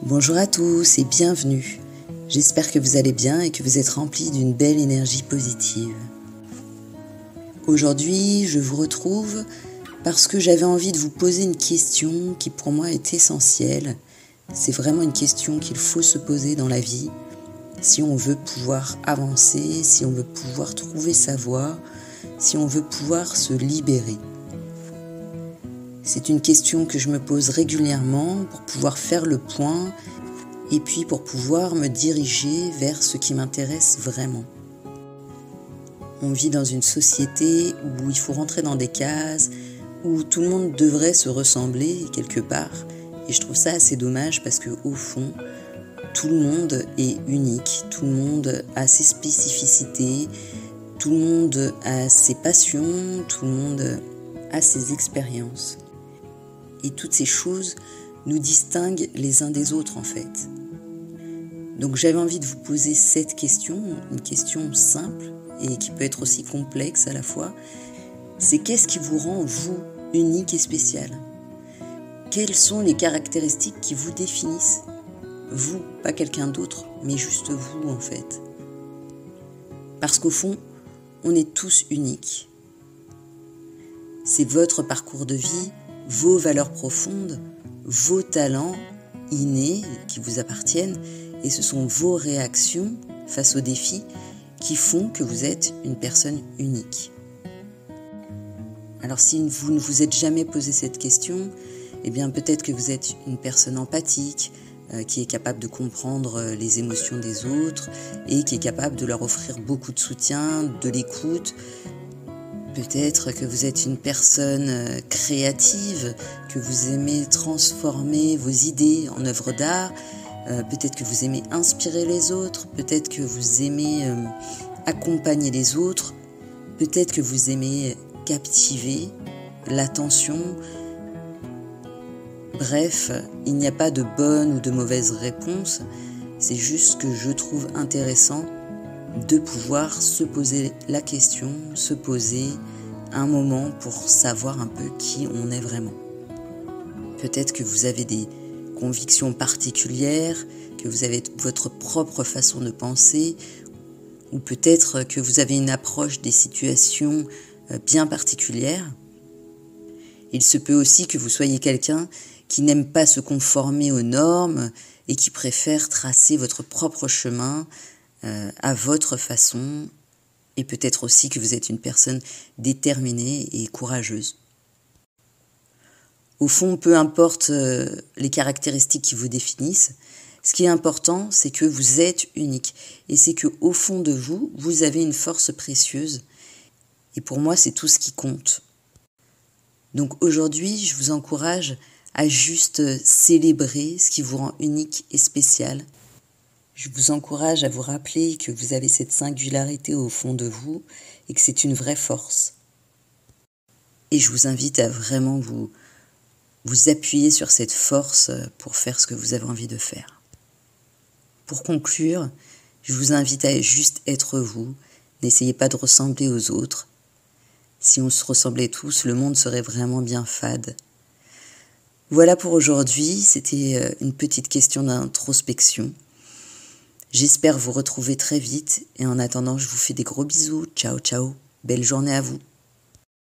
Bonjour à tous et bienvenue. J'espère que vous allez bien et que vous êtes remplis d'une belle énergie positive. Aujourd'hui, je vous retrouve parce que j'avais envie de vous poser une question qui pour moi est essentielle. C'est vraiment une question qu'il faut se poser dans la vie si on veut pouvoir avancer, si on veut pouvoir trouver sa voie, si on veut pouvoir se libérer. C'est une question que je me pose régulièrement pour pouvoir faire le point et puis pour pouvoir me diriger vers ce qui m'intéresse vraiment. On vit dans une société où il faut rentrer dans des cases, où tout le monde devrait se ressembler quelque part. Et je trouve ça assez dommage parce qu'au fond, tout le monde est unique, tout le monde a ses spécificités, tout le monde a ses passions, tout le monde a ses expériences. Et toutes ces choses nous distinguent les uns des autres en fait. Donc j'avais envie de vous poser cette question, une question simple et qui peut être aussi complexe à la fois. C'est qu'est-ce qui vous rend vous unique et spécial ? Quelles sont les caractéristiques qui vous définissent ? Vous, pas quelqu'un d'autre, mais juste vous en fait. Parce qu'au fond, on est tous uniques. C'est votre parcours de vie, vos valeurs profondes, vos talents innés qui vous appartiennent et ce sont vos réactions face aux défis qui font que vous êtes une personne unique. Alors si vous ne vous êtes jamais posé cette question, eh bien peut-être que vous êtes une personne empathique qui est capable de comprendre les émotions des autres et qui est capable de leur offrir beaucoup de soutien, de l'écoute. Peut-être que vous êtes une personne créative, que vous aimez transformer vos idées en œuvres d'art. Peut-être que vous aimez inspirer les autres. Peut-être que vous aimez accompagner les autres. Peut-être que vous aimez captiver l'attention. Bref, il n'y a pas de bonne ou de mauvaise réponse. C'est juste que je trouve intéressant de pouvoir se poser la question, se poser un moment pour savoir un peu qui on est vraiment. Peut-être que vous avez des convictions particulières, que vous avez votre propre façon de penser, ou peut-être que vous avez une approche des situations bien particulière. Il se peut aussi que vous soyez quelqu'un qui n'aime pas se conformer aux normes et qui préfère tracer votre propre chemin à votre façon, et peut-être aussi que vous êtes une personne déterminée et courageuse. Au fond, peu importe les caractéristiques qui vous définissent, ce qui est important, c'est que vous êtes unique, et c'est qu'au fond de vous, vous avez une force précieuse, et pour moi, c'est tout ce qui compte. Donc aujourd'hui, je vous encourage à juste célébrer ce qui vous rend unique et spécial. Je vous encourage à vous rappeler que vous avez cette singularité au fond de vous et que c'est une vraie force. Et je vous invite à vraiment vous appuyer sur cette force pour faire ce que vous avez envie de faire. Pour conclure, je vous invite à juste être vous. N'essayez pas de ressembler aux autres. Si on se ressemblait tous, le monde serait vraiment bien fade. Voilà pour aujourd'hui, c'était une petite question d'introspection. J'espère vous retrouver très vite et en attendant, je vous fais des gros bisous. Ciao, ciao. Belle journée à vous.